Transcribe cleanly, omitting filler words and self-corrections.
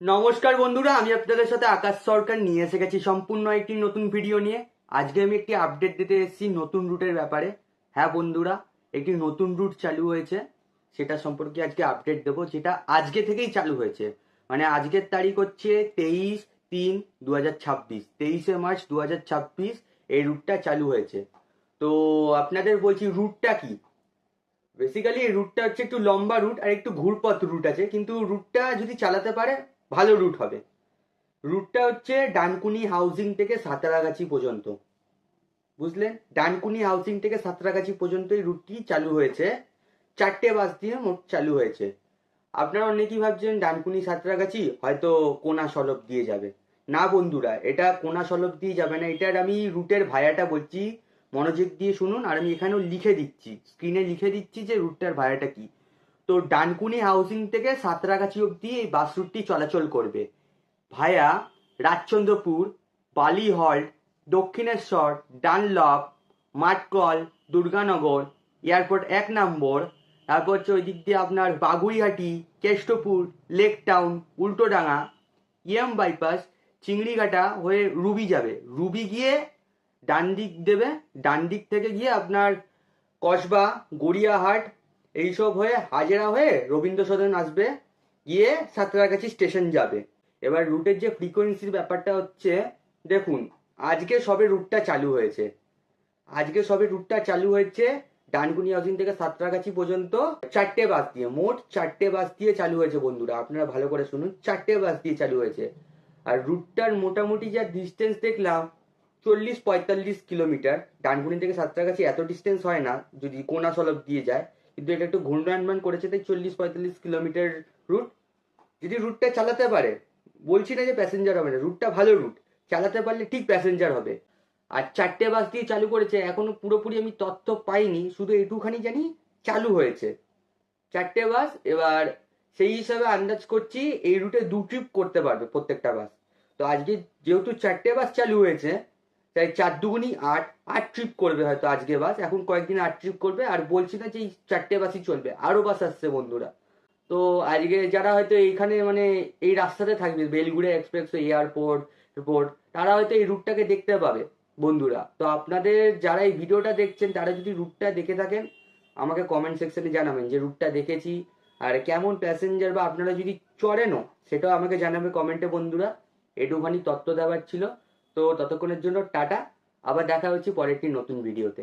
নমস্কার বন্ধুরা, আমি আপনাদের সাথে আকাশ সরকার নিয়ে এসে গেছি সম্পূর্ণ একটি নতুন ভিডিও নিয়ে। আজকে আমি একটি আপডেট দিতে এসেছি নতুন রুটের ব্যাপারে। হ্যাঁ বন্ধুরা, একটি নতুন রুট চালু হয়েছে, সেটা সম্পর্কে আজকে আপডেট দেবো, যেটা আজকে থেকেই চালু হয়েছে। মানে আজকের তারিখ হচ্ছে 23/3/2026, 23শে মার্চ 2026 এই রুটটা চালু হয়েছে। তো আপনাদের বলছি রুটটা কি। বেসিক্যালি এই রুটটা হচ্ছে একটু লম্বা রুট আর একটু ঘুরপথ রুট আছে, কিন্তু রুটটা যদি চালাতে পারে ভালো রুট হবে। রুটটা হচ্ছে ডানকুনি হাউজিং থেকে সাঁতরাগাছি পর্যন্ত। বুঝলেন, ডানকুনি হাউজিং থেকে সাঁতরাগাছি পর্যন্ত এই রুটটি চালু হয়েছে। 4টে বাস দিয়ে মোট চালু হয়েছে। আপনারা অনেকেই ভাবছেন ডানকুনি সাঁতরাগাছি হয়তো কোনা সলপ দিয়ে যাবে। না বন্ধুরা, এটা কোনা সলপ দিয়ে যাবে না। এটার আমি রুটের ভায়াটা বলছি, মনোযোগ দিয়ে শুনুন। আর আমি এখানেও লিখে দিচ্ছি, স্ক্রিনে লিখে দিচ্ছি যে রুটটার ভায়াটা কি। তো ডানকুনি হাউজিং থেকে সাঁতরাগাছি অব্দি এই বাস রুটটি চলাচল করবে ভায়া রাজচন্দ্রপুর, বালিহল্ট, দক্ষিণেশ্বর, ডানলপ, মাঠকল, দুর্গানগর, এয়ারপোর্ট 1 নম্বর। তারপর হচ্ছে ওই দিক দিয়ে আপনার Baguiati, Keshtopur, lake town, Ultadanga, bypass, Chingrighata হয়ে রুবি যাবে। রুবি গিয়ে ডান দিক দেবে, ডান দিক থেকে গিয়ে আপনার কসবা, গড়িয়াহাট এইসব হয়ে হাজেরা হয়ে রবীন্দ্র সদন আসবে, গিয়ে সাঁতরাগাছি স্টেশন যাবে। এবার রুটের যে ফ্রিকোয়েন্সির ব্যাপারটা হচ্ছে, দেখুন আজকে সবে রুটটা চালু হয়েছে। আজকে সবে রুটটা চালু হয়েছে ডানকুনি হাউজিং থেকে সাঁতরাগাছি পর্যন্ত 4টে বাস দিয়ে, মোট 4টে বাস দিয়ে চালু হয়েছে বন্ধুরা। আপনারা ভালো করে শুনুন, 4টে বাস দিয়ে চালু হয়েছে। আর রুটটার মোটামুটি যা ডিস্টেন্স দেখলাম 40-45 কিলোমিটার। ডানকুনি থেকে সাঁতরাগাছি এত ডিস্টেন্স হয় না যদি কোনা সলপ দিয়ে যায়, কিন্তু এটা একটু ঘূর্ণায়মান করেছে তাই 40-45 কিলোমিটার রুট। যদি রুটটা চালাতে পারে, বলছি না যে প্যাসেঞ্জার হবে না, রুটটা ভালো রুট, চালাতে পারলে ঠিক প্যাসেঞ্জার হবে। আর 4টে বাস দিয়ে চালু করেছে, এখনো পুরোপুরি আমি তথ্য পাইনি, শুধু একটুখানি জানি চালু হয়েছে 4টে বাস। এবার সেই হিসাবে আন্দাজ করছি এই রুটে 2 ট্রিপ করতে পারবে প্রত্যেকটা বাস। তো আজকে যেহেতু 4টে বাস চালু হয়েছে, তাই 4 × 2 = 8, 8 ট্রিপ করবে হয়তো আজকে বাস। এখন কয়েকদিন 8 ট্রিপ করবে। আর বলছি না যে এই 4টে বাসই চলবে, আরো বাস আসছে বন্ধুরা। তো আজকে যারা হয়তো এইখানে মানে এই রাস্তাতে থাকবে, বেলগুড়ে এক্সপ্রেস, এয়ারপোর্ট এয়ারপোর্ট, তারা হয়তো এই রুটটাকে দেখতে পাবে বন্ধুরা। তো আপনাদের যারা এই ভিডিওটা দেখছেন তারা যদি রুটটা দেখে থাকেন, আমাকে কমেন্ট সেকশনে জানাবেন যে রুটটা দেখেছি আর কেমন প্যাসেঞ্জার, বা আপনারা যদি চড়েনও সেটাও আমাকে জানাবে কমেন্টে বন্ধুরা। একটুখানি তথ্য দেওয়ার ছিল। তো ততক্ষণের জন্য টাটা, আবার দেখা হচ্ছে পরের একটি নতুন ভিডিওতে।